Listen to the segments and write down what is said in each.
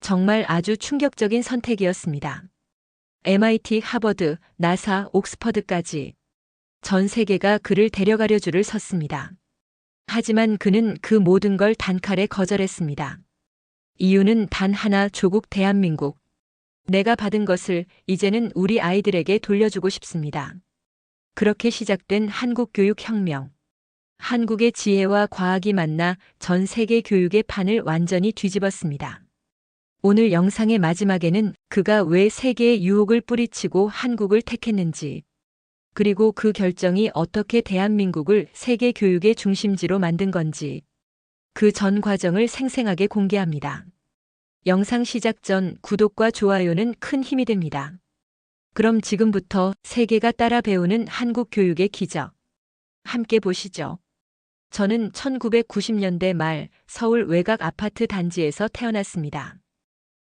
정말 아주 충격적인 선택이었습니다. MIT, 하버드, 나사, 옥스퍼드까지 전 세계가 그를 데려가려 줄을 섰습니다. 하지만 그는 그 모든 걸 단칼에 거절했습니다. 이유는 단 하나, 조국 대한민국. 내가 받은 것을 이제는 우리 아이들에게 돌려주고 싶습니다. 그렇게 시작된 한국 교육 혁명. 한국의 지혜와 과학이 만나 전 세계 교육의 판을 완전히 뒤집었습니다. 오늘 영상의 마지막에는 그가 왜 세계에 유혹을 뿌리치고 한국을 택했는지, 그리고 그 결정이 어떻게 대한민국을 세계 교육의 중심지로 만든 건지, 그 전 과정을 생생하게 공개합니다. 영상 시작 전 구독과 좋아요는 큰 힘이 됩니다. 그럼 지금부터 세계가 따라 배우는 한국 교육의 기적. 함께 보시죠. 저는 1990년대 말 서울 외곽 아파트 단지에서 태어났습니다.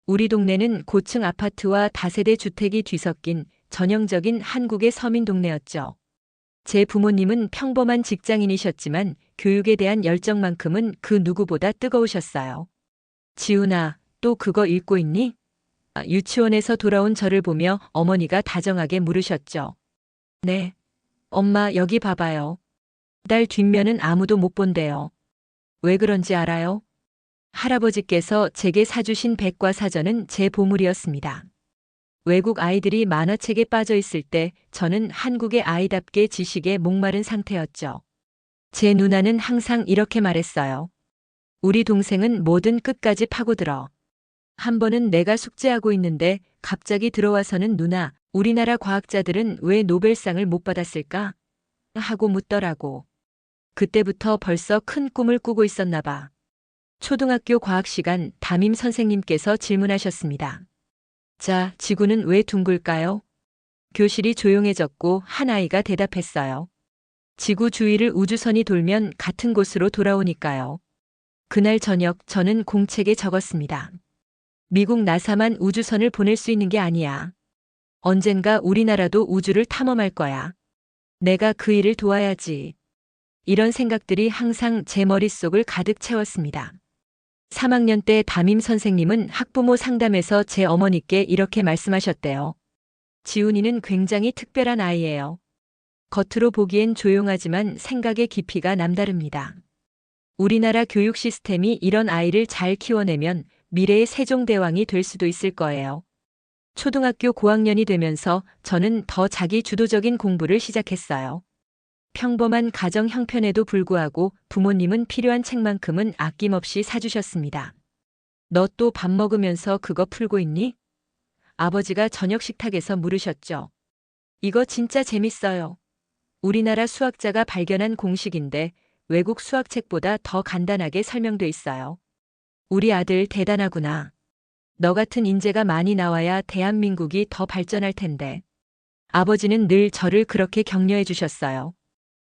우리 동네는 고층 아파트와 다세대 주택이 뒤섞인 전형적인 한국의 서민 동네였죠. 제 부모님은 평범한 직장인이셨지만 교육에 대한 열정만큼은 그 누구보다 뜨거우셨어요. 지훈아, 또 그거 읽고 있니? 유치원에서 돌아온 저를 보며 어머니가 다정하게 물으셨죠. 네. 엄마, 여기 봐봐요. 딸 뒷면은 아무도 못 본대요. 왜 그런지 알아요? 할아버지께서 제게 사주신 백과사전은 제 보물이었습니다. 외국 아이들이 만화책에 빠져 있을 때 저는 한국의 아이답게 지식에 목마른 상태였죠. 제 누나는 항상 이렇게 말했어요. 우리 동생은 뭐든 끝까지 파고들어. 한 번은 내가 숙제하고 있는데 갑자기 들어와서는 누나, 우리나라 과학자들은 왜 노벨상을 못 받았을까? 하고 묻더라고. 그때부터 벌써 큰 꿈을 꾸고 있었나 봐. 초등학교 과학 시간 담임 선생님께서 질문하셨습니다. 자, 지구는 왜 둥글까요? 교실이 조용해졌고 한 아이가 대답했어요. 지구 주위를 우주선이 돌면 같은 곳으로 돌아오니까요. 그날 저녁 저는 공책에 적었습니다. 미국 나사만 우주선을 보낼 수 있는 게 아니야. 언젠가 우리나라도 우주를 탐험할 거야. 내가 그 일을 도와야지. 이런 생각들이 항상 제 머릿속을 가득 채웠습니다. 3학년 때 담임 선생님은 학부모 상담에서 제 어머니께 이렇게 말씀하셨대요. 지훈이는 굉장히 특별한 아이예요. 겉으로 보기엔 조용하지만 생각의 깊이가 남다릅니다. 우리나라 교육 시스템이 이런 아이를 잘 키워내면 미래의 세종대왕이 될 수도 있을 거예요. 초등학교 고학년이 되면서 저는 더 자기 주도적인 공부를 시작했어요. 평범한 가정 형편에도 불구하고 부모님은 필요한 책만큼은 아낌없이 사주셨습니다. 너 또 밥 먹으면서 그거 풀고 있니? 아버지가 저녁 식탁에서 물으셨죠. 이거 진짜 재밌어요. 우리나라 수학자가 발견한 공식인데 외국 수학책보다 더 간단하게 설명돼 있어요. 우리 아들 대단하구나. 너 같은 인재가 많이 나와야 대한민국이 더 발전할 텐데. 아버지는 늘 저를 그렇게 격려해 주셨어요.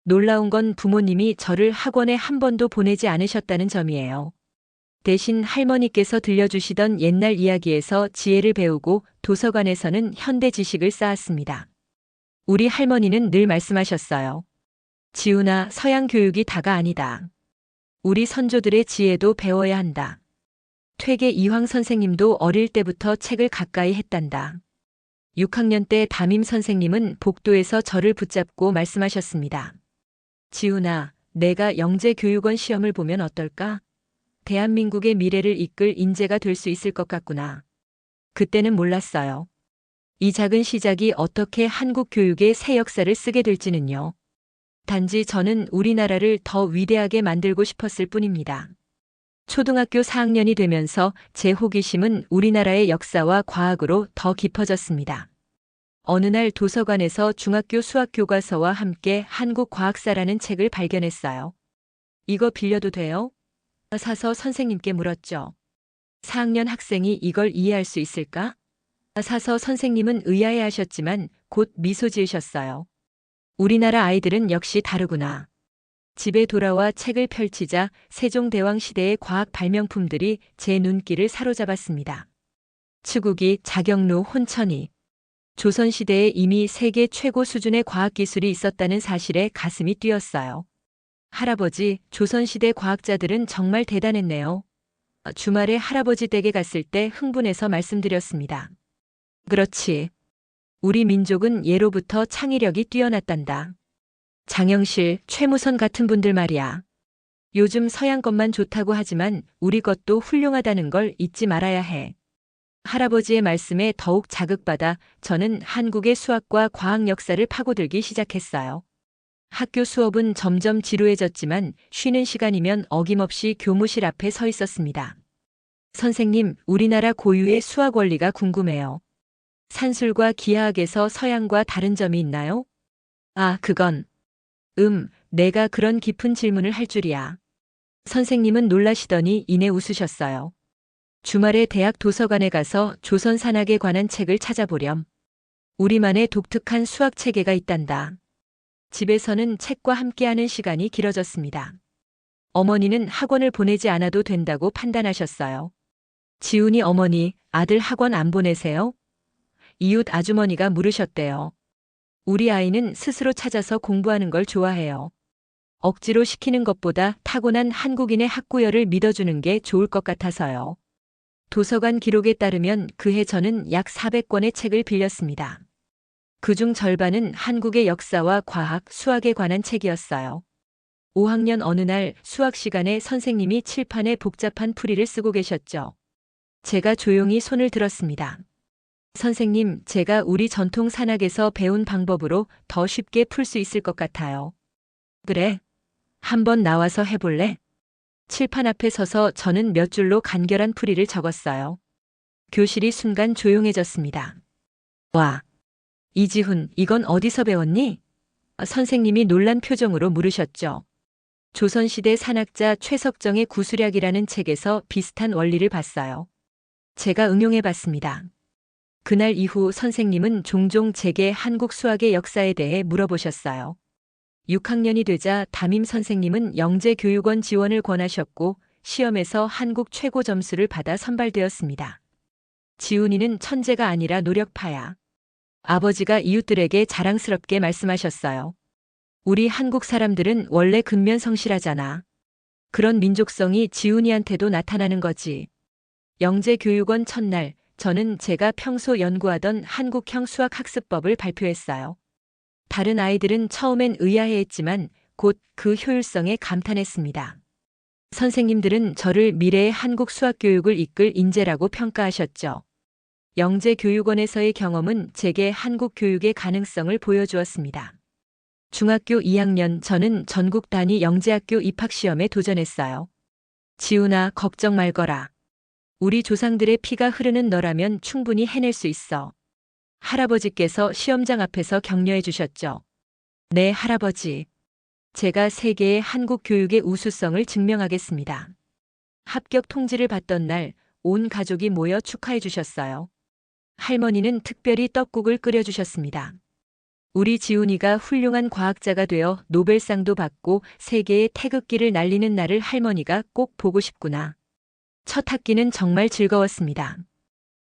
놀라운 건 부모님이 저를 학원에 한 번도 보내지 않으셨다는 점이에요. 대신 할머니께서 들려주시던 옛날 이야기에서 지혜를 배우고 도서관에서는 현대 지식을 쌓았습니다. 우리 할머니는 늘 말씀하셨어요. 지훈아, 서양 교육이 다가 아니다. 우리 선조들의 지혜도 배워야 한다. 퇴계 이황 선생님도 어릴 때부터 책을 가까이 했단다. 6학년 때 담임 선생님은 복도에서 저를 붙잡고 말씀하셨습니다. 지훈아, 내가 영재교육원 시험을 보면 어떨까? 대한민국의 미래를 이끌 인재가 될 수 있을 것 같구나. 그때는 몰랐어요. 이 작은 시작이 어떻게 한국 교육의 새 역사를 쓰게 될지는요. 단지 저는 우리나라를 더 위대하게 만들고 싶었을 뿐입니다. 초등학교 4학년이 되면서 제 호기심은 우리나라의 역사와 과학으로 더 깊어졌습니다. 어느 날 도서관에서 중학교 수학 교과서와 함께 한국 과학사라는 책을 발견했어요. 이거 빌려도 돼요? 사서 선생님께 물었죠. 4학년 학생이 이걸 이해할 수 있을까? 사서 선생님은 의아해 하셨지만 곧 미소 지으셨어요. 우리나라 아이들은 역시 다르구나. 집에 돌아와 책을 펼치자 세종대왕 시대의 과학 발명품들이 제 눈길을 사로잡았습니다. 추구기, 자경루, 혼천이. 조선시대에 이미 세계 최고 수준의 과학기술이 있었다는 사실에 가슴이 뛰었어요. 할아버지, 조선시대 과학자들은 정말 대단했네요. 주말에 할아버지 댁에 갔을 때 흥분해서 말씀드렸습니다. 그렇지. 우리 민족은 예로부터 창의력이 뛰어났단다. 장영실, 최무선 같은 분들 말이야. 요즘 서양 것만 좋다고 하지만 우리 것도 훌륭하다는 걸 잊지 말아야 해. 할아버지의 말씀에 더욱 자극받아 저는 한국의 수학과 과학 역사를 파고들기 시작했어요. 학교 수업은 점점 지루해졌지만 쉬는 시간이면 어김없이 교무실 앞에 서 있었습니다. 선생님, 우리나라 고유의 수학 원리가 궁금해요. 산술과 기하학에서 서양과 다른 점이 있나요? 아, 그건. 내가 그런 깊은 질문을 할 줄이야. 선생님은 놀라시더니 이내 웃으셨어요. 주말에 대학 도서관에 가서 조선 산학에 관한 책을 찾아보렴. 우리만의 독특한 수학 체계가 있단다. 집에서는 책과 함께하는 시간이 길어졌습니다. 어머니는 학원을 보내지 않아도 된다고 판단하셨어요. 지훈이 어머니, 아들 학원 안 보내세요? 이웃 아주머니가 물으셨대요. 우리 아이는 스스로 찾아서 공부하는 걸 좋아해요. 억지로 시키는 것보다 타고난 한국인의 학구열을 믿어주는 게 좋을 것 같아서요. 도서관 기록에 따르면 그해 저는 약 400권의 책을 빌렸습니다. 그중 절반은 한국의 역사와 과학, 수학에 관한 책이었어요. 5학년 어느 날 수학 시간에 선생님이 칠판에 복잡한 풀이를 쓰고 계셨죠. 제가 조용히 손을 들었습니다. 선생님, 제가 우리 전통 산학에서 배운 방법으로 더 쉽게 풀 수 있을 것 같아요. 그래? 한번 나와서 해볼래? 칠판 앞에 서서 저는 몇 줄로 간결한 풀이를 적었어요. 교실이 순간 조용해졌습니다. 와, 이지훈, 이건 어디서 배웠니? 선생님이 놀란 표정으로 물으셨죠. 조선시대 산학자 최석정의 구수략이라는 책에서 비슷한 원리를 봤어요. 제가 응용해 봤습니다. 그날 이후 선생님은 종종 제게 한국 수학의 역사에 대해 물어보셨어요. 6학년이 되자 담임 선생님은 영재교육원 지원을 권하셨고 시험에서 한국 최고 점수를 받아 선발되었습니다. 지훈이는 천재가 아니라 노력파야. 아버지가 이웃들에게 자랑스럽게 말씀하셨어요. 우리 한국 사람들은 원래 근면성실하잖아. 그런 민족성이 지훈이한테도 나타나는 거지. 영재교육원 첫날, 저는 제가 평소 연구하던 한국형 수학학습법을 발표했어요. 다른 아이들은 처음엔 의아해했지만 곧 그 효율성에 감탄했습니다. 선생님들은 저를 미래의 한국 수학교육을 이끌 인재라고 평가하셨죠. 영재교육원에서의 경험은 제게 한국 교육의 가능성을 보여주었습니다. 중학교 2학년 저는 전국 단위 영재학교 입학시험에 도전했어요. 지훈아, 걱정 말거라. 우리 조상들의 피가 흐르는 너라면 충분히 해낼 수 있어. 할아버지께서 시험장 앞에서 격려해 주셨죠. 네, 할아버지. 제가 세계의 한국 교육의 우수성을 증명하겠습니다. 합격 통지를 받던 날 온 가족이 모여 축하해 주셨어요. 할머니는 특별히 떡국을 끓여주셨습니다. 우리 지훈이가 훌륭한 과학자가 되어 노벨상도 받고 세계의 태극기를 날리는 날을 할머니가 꼭 보고 싶구나. 첫 학기는 정말 즐거웠습니다.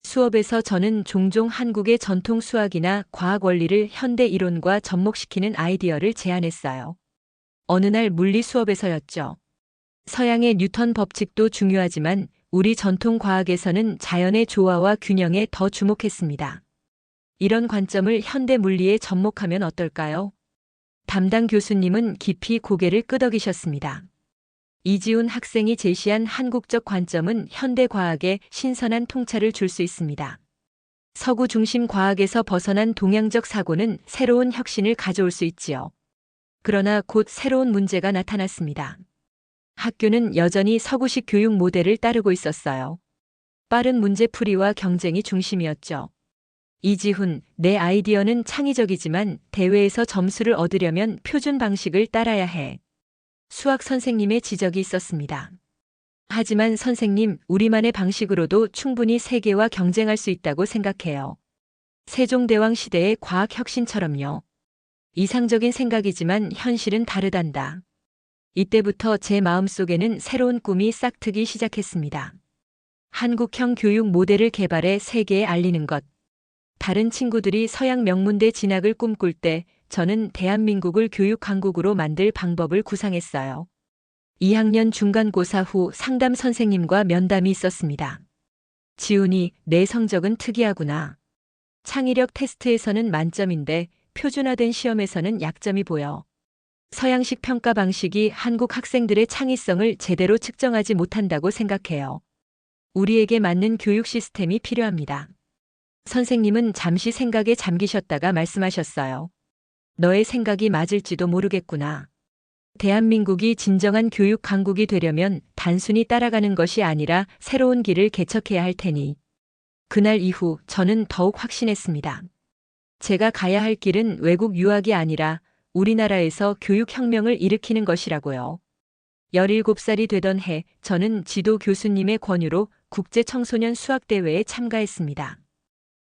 수업에서 저는 종종 한국의 전통 수학이나 과학 원리를 현대 이론과 접목시키는 아이디어를 제안했어요. 어느 날 물리 수업에서였죠. 서양의 뉴턴 법칙도 중요하지만 우리 전통 과학에서는 자연의 조화와 균형에 더 주목했습니다. 이런 관점을 현대 물리에 접목하면 어떨까요? 담당 교수님은 깊이 고개를 끄덕이셨습니다. 이지훈 학생이 제시한 한국적 관점은 현대 과학에 신선한 통찰을 줄 수 있습니다. 서구 중심 과학에서 벗어난 동양적 사고는 새로운 혁신을 가져올 수 있지요. 그러나 곧 새로운 문제가 나타났습니다. 학교는 여전히 서구식 교육 모델을 따르고 있었어요. 빠른 문제풀이와 경쟁이 중심이었죠. 이지훈, 내 아이디어는 창의적이지만 대회에서 점수를 얻으려면 표준 방식을 따라야 해. 수학 선생님의 지적이 있었습니다. 하지만 선생님, 우리만의 방식으로도 충분히 세계와 경쟁할 수 있다고 생각해요. 세종대왕 시대의 과학혁신처럼요. 이상적인 생각이지만 현실은 다르단다. 이때부터 제 마음속에는 새로운 꿈이 싹트기 시작했습니다. 한국형 교육 모델을 개발해 세계에 알리는 것. 다른 친구들이 서양 명문대 진학을 꿈꿀 때 저는 대한민국을 교육 강국으로 만들 방법을 구상했어요. 2학년 중간고사 후 상담 선생님과 면담이 있었습니다. 지훈이 내 성적은 특이하구나. 창의력 테스트에서는 만점인데 표준화된 시험에서는 약점이 보여. 서양식 평가 방식이 한국 학생들의 창의성을 제대로 측정하지 못한다고 생각해요. 우리에게 맞는 교육 시스템이 필요합니다. 선생님은 잠시 생각에 잠기셨다가 말씀하셨어요. 너의 생각이 맞을지도 모르겠구나. 대한민국이 진정한 교육 강국이 되려면 단순히 따라가는 것이 아니라 새로운 길을 개척해야 할 테니. 그날 이후 저는 더욱 확신했습니다. 제가 가야 할 길은 외국 유학이 아니라 우리나라에서 교육혁명을 일으키는 것이라고요. 17살이 되던 해 저는 지도 교수님의 권유로 국제청소년 수학대회에 참가했습니다.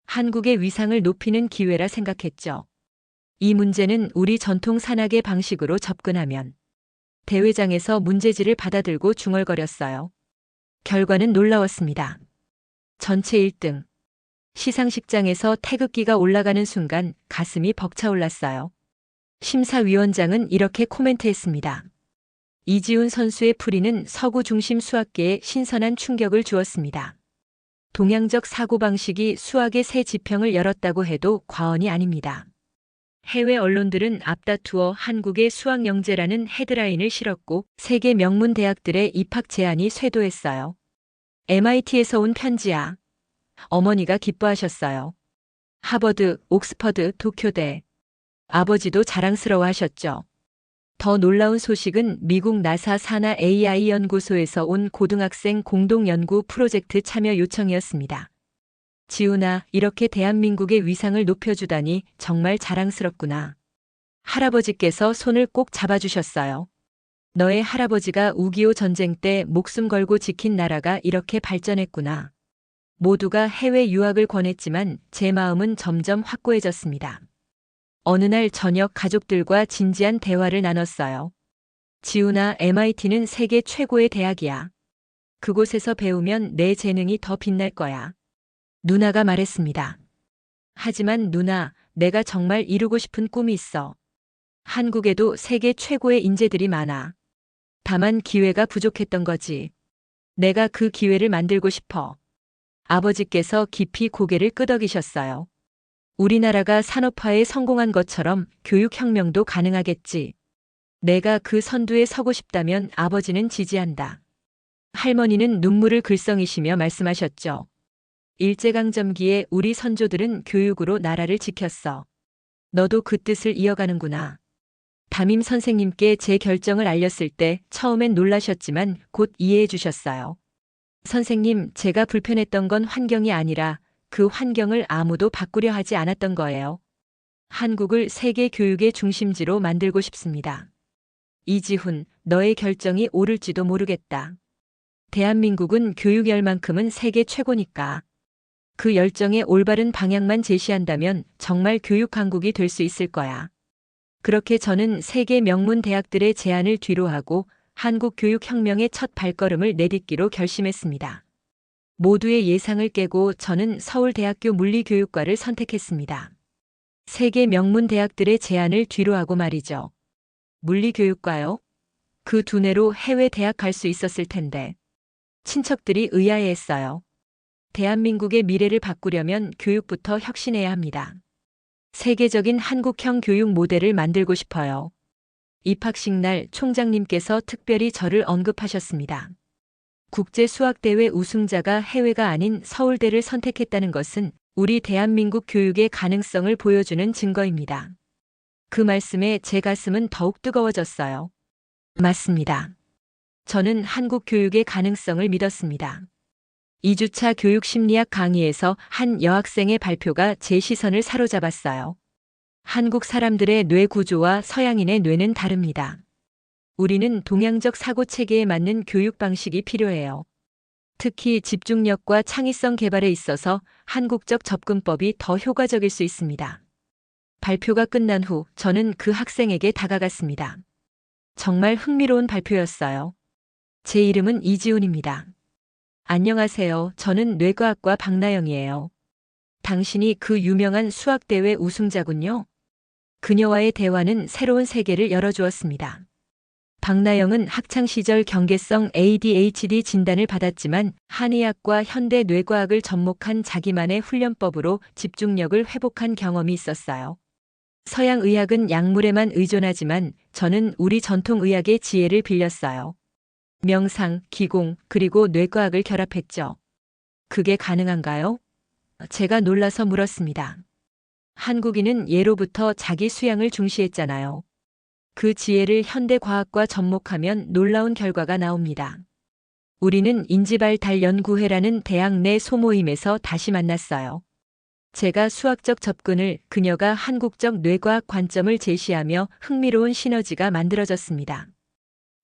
한국의 위상을 높이는 기회라 생각했죠. 이 문제는 우리 전통 산학의 방식으로 접근하면 대회장에서 문제지를 받아들고 중얼거렸어요. 결과는 놀라웠습니다. 전체 1등. 시상식장에서 태극기가 올라가는 순간 가슴이 벅차올랐어요. 심사위원장은 이렇게 코멘트했습니다. 이지훈 선수의 풀이는 서구 중심 수학계에 신선한 충격을 주었습니다. 동양적 사고방식이 수학의 새 지평을 열었다고 해도 과언이 아닙니다. 해외 언론들은 앞다투어 한국의 수학 영재라는 헤드라인을 실었고 세계 명문 대학들의 입학 제안이 쇄도했어요. MIT에서 온 편지야. 어머니가 기뻐하셨어요. 하버드, 옥스퍼드, 도쿄대. 아버지도 자랑스러워하셨죠. 더 놀라운 소식은 미국 나사 산하 AI 연구소에서 온 고등학생 공동 연구 프로젝트 참여 요청이었습니다. 지훈아, 이렇게 대한민국의 위상을 높여주다니 정말 자랑스럽구나. 할아버지께서 손을 꼭 잡아주셨어요. 너의 할아버지가 6.25 전쟁 때 목숨 걸고 지킨 나라가 이렇게 발전했구나. 모두가 해외 유학을 권했지만 제 마음은 점점 확고해졌습니다. 어느 날 저녁 가족들과 진지한 대화를 나눴어요. 지훈아, MIT는 세계 최고의 대학이야. 그곳에서 배우면 내 재능이 더 빛날 거야. 누나가 말했습니다. 하지만 누나, 내가 정말 이루고 싶은 꿈이 있어. 한국에도 세계 최고의 인재들이 많아. 다만 기회가 부족했던 거지. 내가 그 기회를 만들고 싶어. 아버지께서 깊이 고개를 끄덕이셨어요. 우리나라가 산업화에 성공한 것처럼 교육혁명도 가능하겠지. 내가 그 선두에 서고 싶다면 아버지는 지지한다. 할머니는 눈물을 글썽이시며 말씀하셨죠. 일제강점기에 우리 선조들은 교육으로 나라를 지켰어. 너도 그 뜻을 이어가는구나. 담임 선생님께 제 결정을 알렸을 때 처음엔 놀라셨지만 곧 이해해 주셨어요. 선생님, 제가 불편했던 건 환경이 아니라 그 환경을 아무도 바꾸려 하지 않았던 거예요. 한국을 세계 교육의 중심지로 만들고 싶습니다. 이지훈, 너의 결정이 옳을지도 모르겠다. 대한민국은 교육 열만큼은 세계 최고니까. 그 열정의 올바른 방향만 제시한다면 정말 교육 강국이 될 수 있을 거야. 그렇게 저는 세계 명문 대학들의 제안을 뒤로하고 한국 교육혁명의 첫 발걸음을 내딛기로 결심했습니다. 모두의 예상을 깨고 저는 서울대학교 물리교육과를 선택했습니다. 세계 명문 대학들의 제안을 뒤로하고 말이죠. 물리교육과요? 그 두뇌로 해외 대학 갈 수 있었을 텐데. 친척들이 의아해했어요. 대한민국의 미래를 바꾸려면 교육부터 혁신해야 합니다. 세계적인 한국형 교육 모델을 만들고 싶어요. 입학식 날 총장님께서 특별히 저를 언급하셨습니다. 국제수학대회 우승자가 해외가 아닌 서울대를 선택했다는 것은 우리 대한민국 교육의 가능성을 보여주는 증거입니다. 그 말씀에 제 가슴은 더욱 뜨거워졌어요. 맞습니다. 저는 한국 교육의 가능성을 믿었습니다. 2주차 교육심리학 강의에서 한 여학생의 발표가 제 시선을 사로잡았어요. 한국 사람들의 뇌 구조와 서양인의 뇌는 다릅니다. 우리는 동양적 사고 체계에 맞는 교육 방식이 필요해요. 특히 집중력과 창의성 개발에 있어서 한국적 접근법이 더 효과적일 수 있습니다. 발표가 끝난 후 저는 그 학생에게 다가갔습니다. 정말 흥미로운 발표였어요. 제 이름은 이지훈입니다. 안녕하세요. 저는 뇌과학과 박나영이에요. 당신이 그 유명한 수학대회 우승자군요. 그녀와의 대화는 새로운 세계를 열어주었습니다. 박나영은 학창시절 경계성 ADHD 진단을 받았지만 한의학과 현대뇌과학을 접목한 자기만의 훈련법으로 집중력을 회복한 경험이 있었어요. 서양의학은 약물에만 의존하지만 저는 우리 전통의학의 지혜를 빌렸어요. 명상, 기공, 그리고 뇌과학을 결합했죠. 그게 가능한가요? 제가 놀라서 물었습니다. 한국인은 예로부터 자기 수양을 중시했잖아요. 그 지혜를 현대과학과 접목하면 놀라운 결과가 나옵니다. 우리는 인지발달연구회라는 대학 내 소모임에서 다시 만났어요. 제가 수학적 접근을, 그녀가 한국적 뇌과학 관점을 제시하며 흥미로운 시너지가 만들어졌습니다.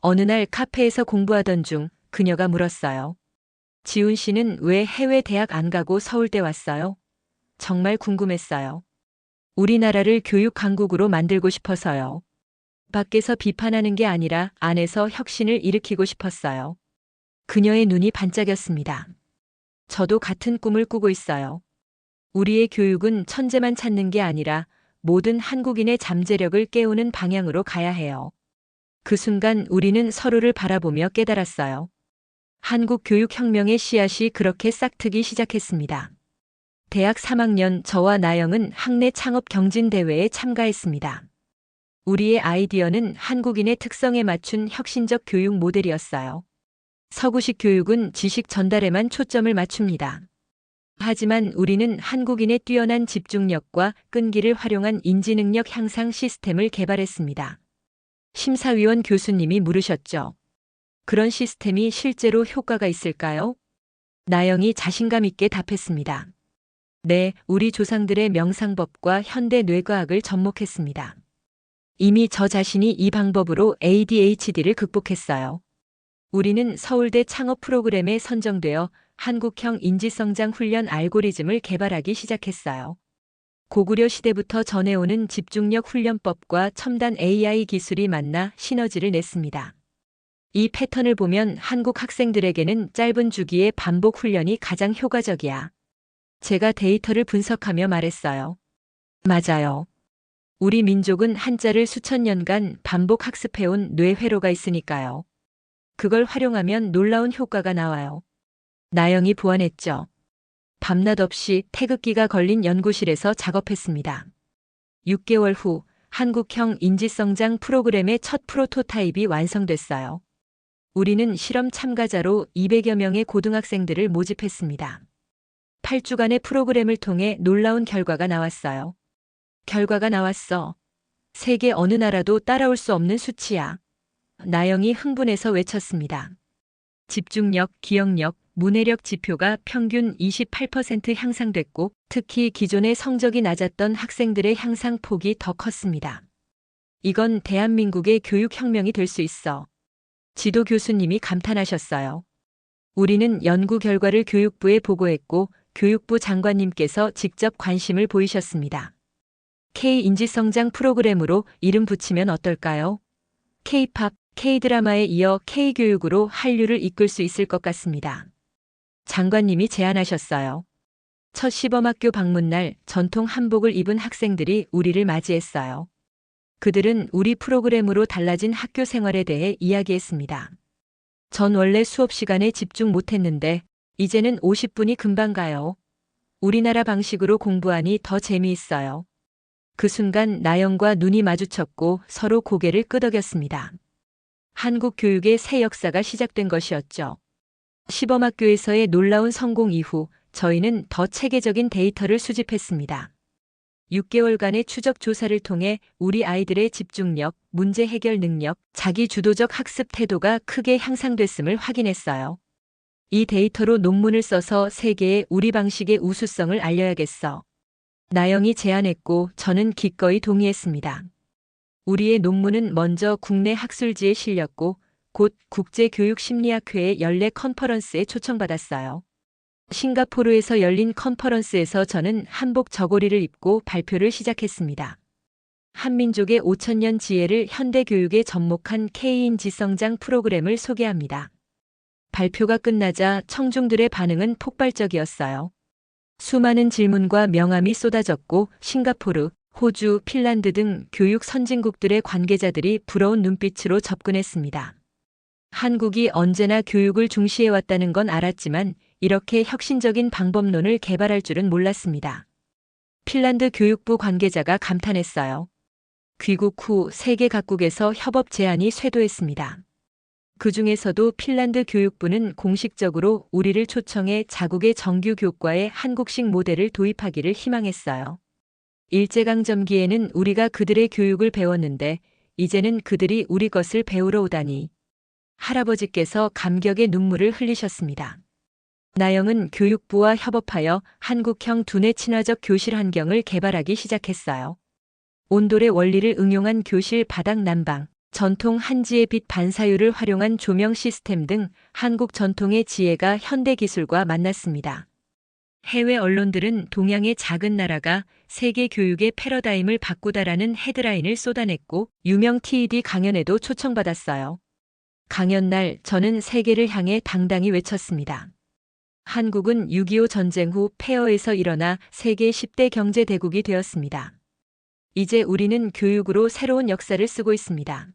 어느 날 카페에서 공부하던 중 그녀가 물었어요. 지훈 씨는 왜 해외 대학 안 가고 서울대 왔어요? 정말 궁금했어요. 우리나라를 교육 강국으로 만들고 싶어서요. 밖에서 비판하는 게 아니라 안에서 혁신을 일으키고 싶었어요. 그녀의 눈이 반짝였습니다. 저도 같은 꿈을 꾸고 있어요. 우리의 교육은 천재만 찾는 게 아니라 모든 한국인의 잠재력을 깨우는 방향으로 가야 해요. 그 순간 우리는 서로를 바라보며 깨달았어요. 한국 교육혁명의 씨앗이 그렇게 싹트기 시작했습니다. 대학 3학년 저와 나영은 학내 창업 경진대회에 참가했습니다. 우리의 아이디어는 한국인의 특성에 맞춘 혁신적 교육 모델이었어요. 서구식 교육은 지식 전달에만 초점을 맞춥니다. 하지만 우리는 한국인의 뛰어난 집중력과 끈기를 활용한 인지능력 향상 시스템을 개발했습니다. 심사위원 교수님이 물으셨죠. 그런 시스템이 실제로 효과가 있을까요? 나영이 자신감 있게 답했습니다. 네, 우리 조상들의 명상법과 현대 뇌과학을 접목했습니다. 이미 저 자신이 이 방법으로 ADHD를 극복했어요. 우리는 서울대 창업 프로그램에 선정되어 한국형 인지성장 훈련 알고리즘을 개발하기 시작했어요. 고구려 시대부터 전해오는 집중력 훈련법과 첨단 AI 기술이 만나 시너지를 냈습니다. 이 패턴을 보면 한국 학생들에게는 짧은 주기의 반복 훈련이 가장 효과적이야. 제가 데이터를 분석하며 말했어요. 맞아요. 우리 민족은 한자를 수천 년간 반복 학습해온 뇌회로가 있으니까요. 그걸 활용하면 놀라운 효과가 나와요. 나영이 보완했죠. 밤낮 없이 태극기가 걸린 연구실에서 작업했습니다. 6개월 후 한국형 인지성장 프로그램의 첫 프로토타입이 완성됐어요. 우리는 실험 참가자로 200여 명의 고등학생들을 모집했습니다. 8주간의 프로그램을 통해 놀라운 결과가 나왔어요. 결과가 나왔어. 세계 어느 나라도 따라올 수 없는 수치야. 나영이 흥분해서 외쳤습니다. 집중력, 기억력, 문해력 지표가 평균 28% 향상됐고 특히 기존의 성적이 낮았던 학생들의 향상폭이 더 컸습니다. 이건 대한민국의 교육혁명이 될 수 있어. 지도 교수님이 감탄하셨어요. 우리는 연구 결과를 교육부에 보고했고 교육부 장관님께서 직접 관심을 보이셨습니다. K-인지성장 프로그램으로 이름 붙이면 어떨까요? K-팝, K-드라마에 이어 K-교육으로 한류를 이끌 수 있을 것 같습니다. 장관님이 제안하셨어요. 첫 시범학교 방문날 전통 한복을 입은 학생들이 우리를 맞이했어요. 그들은 우리 프로그램으로 달라진 학교 생활에 대해 이야기했습니다. 전 원래 수업 시간에 집중 못했는데 이제는 50분이 금방 가요. 우리나라 방식으로 공부하니 더 재미있어요. 그 순간 나영과 눈이 마주쳤고 서로 고개를 끄덕였습니다. 한국 교육의 새 역사가 시작된 것이었죠. 시범학교에서의 놀라운 성공 이후 저희는 더 체계적인 데이터를 수집했습니다. 6개월간의 추적 조사를 통해 우리 아이들의 집중력, 문제 해결 능력, 자기 주도적 학습 태도가 크게 향상됐음을 확인했어요. 이 데이터로 논문을 써서 세계에 우리 방식의 우수성을 알려야겠어. 나영이 제안했고 저는 기꺼이 동의했습니다. 우리의 논문은 먼저 국내 학술지에 실렸고 곧 국제교육심리학회의 연례 컨퍼런스에 초청받았어요. 싱가포르에서 열린 컨퍼런스에서 저는 한복 저고리를 입고 발표를 시작했습니다. 한민족의 5,000년 지혜를 현대교육에 접목한 K인지성장 프로그램을 소개합니다. 발표가 끝나자 청중들의 반응은 폭발적이었어요. 수많은 질문과 명함이 쏟아졌고 싱가포르, 호주, 핀란드 등 교육 선진국들의 관계자들이 부러운 눈빛으로 접근했습니다. 한국이 언제나 교육을 중시해왔다는 건 알았지만 이렇게 혁신적인 방법론을 개발할 줄은 몰랐습니다. 핀란드 교육부 관계자가 감탄했어요. 귀국 후 세계 각국에서 협업 제안이 쇄도했습니다. 그 중에서도 핀란드 교육부는 공식적으로 우리를 초청해 자국의 정규 교과에 한국식 모델을 도입하기를 희망했어요. 일제강점기에는 우리가 그들의 교육을 배웠는데 이제는 그들이 우리 것을 배우러 오다니. 할아버지께서 감격의 눈물을 흘리셨습니다. 나영은 교육부와 협업하여 한국형 두뇌 친화적 교실 환경을 개발하기 시작했어요. 온돌의 원리를 응용한 교실 바닥 난방, 전통 한지의 빛 반사율을 활용한 조명 시스템 등 한국 전통의 지혜가 현대 기술과 만났습니다. 해외 언론들은 동양의 작은 나라가 세계 교육의 패러다임을 바꾸다라는 헤드라인을 쏟아냈고 유명 TED 강연에도 초청받았어요. 강연 날 저는 세계를 향해 당당히 외쳤습니다. 한국은 6.25 전쟁 후 폐허에서 일어나 세계 10대 경제 대국이 되었습니다. 이제 우리는 교육으로 새로운 역사를 쓰고 있습니다.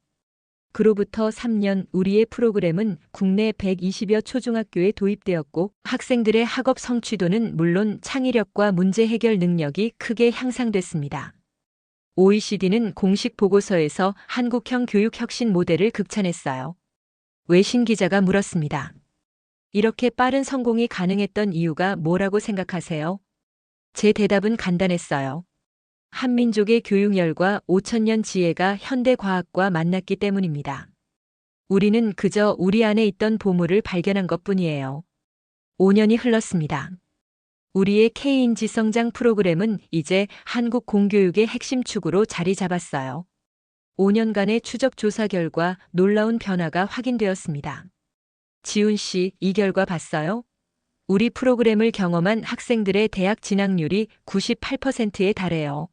그로부터 3년 우리의 프로그램은 국내 120여 초중학교에 도입되었고 학생들의 학업 성취도는 물론 창의력과 문제 해결 능력이 크게 향상됐습니다. OECD는 공식 보고서에서 한국형 교육 혁신 모델을 극찬했어요. 외신 기자가 물었습니다. 이렇게 빠른 성공이 가능했던 이유가 뭐라고 생각하세요? 제 대답은 간단했어요. 한민족의 교육열과 5천년 지혜가 현대 과학과 만났기 때문입니다. 우리는 그저 우리 안에 있던 보물을 발견한 것뿐이에요. 5년이 흘렀습니다. 우리의 K인지 성장 프로그램은 이제 한국 공교육의 핵심 축으로 자리 잡았어요. 5년간의 추적 조사 결과 놀라운 변화가 확인되었습니다. 지훈 씨, 이 결과 봤어요? 우리 프로그램을 경험한 학생들의 대학 진학률이 98%에 달해요.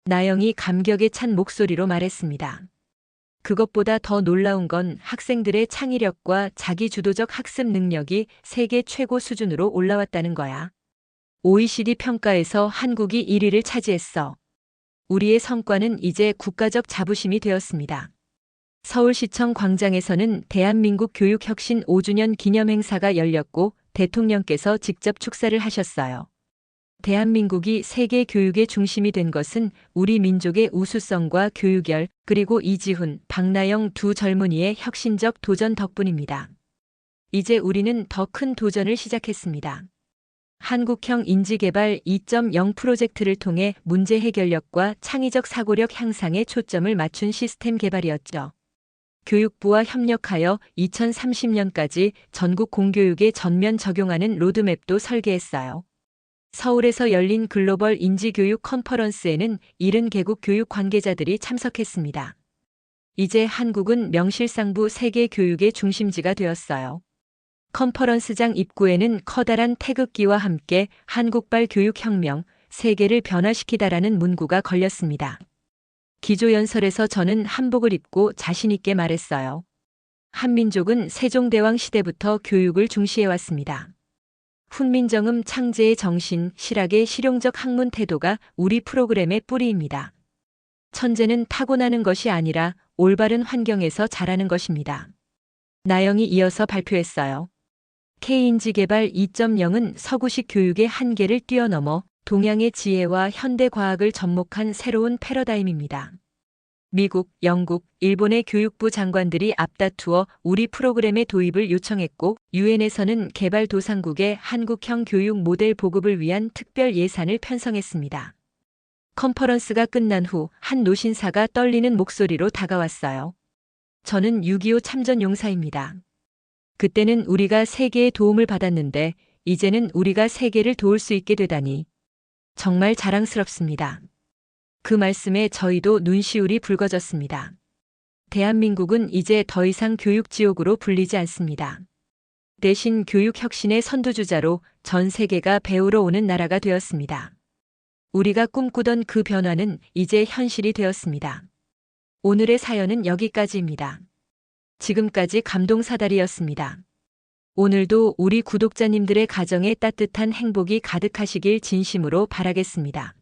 나영이 감격에 찬 목소리로 말했습니다. 그것보다 더 놀라운 건 학생들의 창의력과 자기주도적 학습 능력이 세계 최고 수준으로 올라왔다는 거야. OECD 평가에서 한국이 1위를 차지했어. 우리의 성과는 이제 국가적 자부심이 되었습니다. 서울시청 광장에서는 대한민국 교육혁신 5주년 기념행사가 열렸고 대통령께서 직접 축사를 하셨어요. 대한민국이 세계 교육의 중심이 된 것은 우리 민족의 우수성과 교육열, 그리고 이지훈, 박나영 두 젊은이의 혁신적 도전 덕분입니다. 이제 우리는 더 큰 도전을 시작했습니다. 한국형 인지개발 2.0 프로젝트를 통해 문제 해결력과 창의적 사고력 향상에 초점을 맞춘 시스템 개발이었죠. 교육부와 협력하여 2030년까지 전국 공교육에 전면 적용하는 로드맵도 설계했어요. 서울에서 열린 글로벌 인지교육 컨퍼런스에는 70개국 교육 관계자들이 참석했습니다. 이제 한국은 명실상부 세계 교육의 중심지가 되었어요. 컨퍼런스장 입구에는 커다란 태극기와 함께 한국발 교육혁명, 세계를 변화시키다라는 문구가 걸렸습니다. 기조연설에서 저는 한복을 입고 자신 있게 말했어요. 한민족은 세종대왕 시대부터 교육을 중시해왔습니다. 훈민정음 창제의 정신, 실학의 실용적 학문 태도가 우리 프로그램의 뿌리입니다. 천재는 타고나는 것이 아니라 올바른 환경에서 자라는 것입니다. 나영이 이어서 발표했어요. K인지개발 2.0은 서구식 교육의 한계를 뛰어넘어 동양의 지혜와 현대 과학을 접목한 새로운 패러다임입니다. 미국, 영국, 일본의 교육부 장관들이 앞다투어 우리 프로그램의 도입을 요청했고 유엔에서는 개발도상국의 한국형 교육 모델 보급을 위한 특별 예산을 편성했습니다. 컨퍼런스가 끝난 후 한 노신사가 떨리는 목소리로 다가왔어요. 저는 6.25 참전 용사입니다. 그때는 우리가 세계의 도움을 받았는데 이제는 우리가 세계를 도울 수 있게 되다니 정말 자랑스럽습니다. 그 말씀에 저희도 눈시울이 붉어졌습니다. 대한민국은 이제 더 이상 교육지옥으로 불리지 않습니다. 대신 교육혁신의 선두주자로 전 세계가 배우러 오는 나라가 되었습니다. 우리가 꿈꾸던 그 변화는 이제 현실이 되었습니다. 오늘의 사연은 여기까지입니다. 지금까지 감동사다리였습니다. 오늘도 우리 구독자님들의 가정에 따뜻한 행복이 가득하시길 진심으로 바라겠습니다.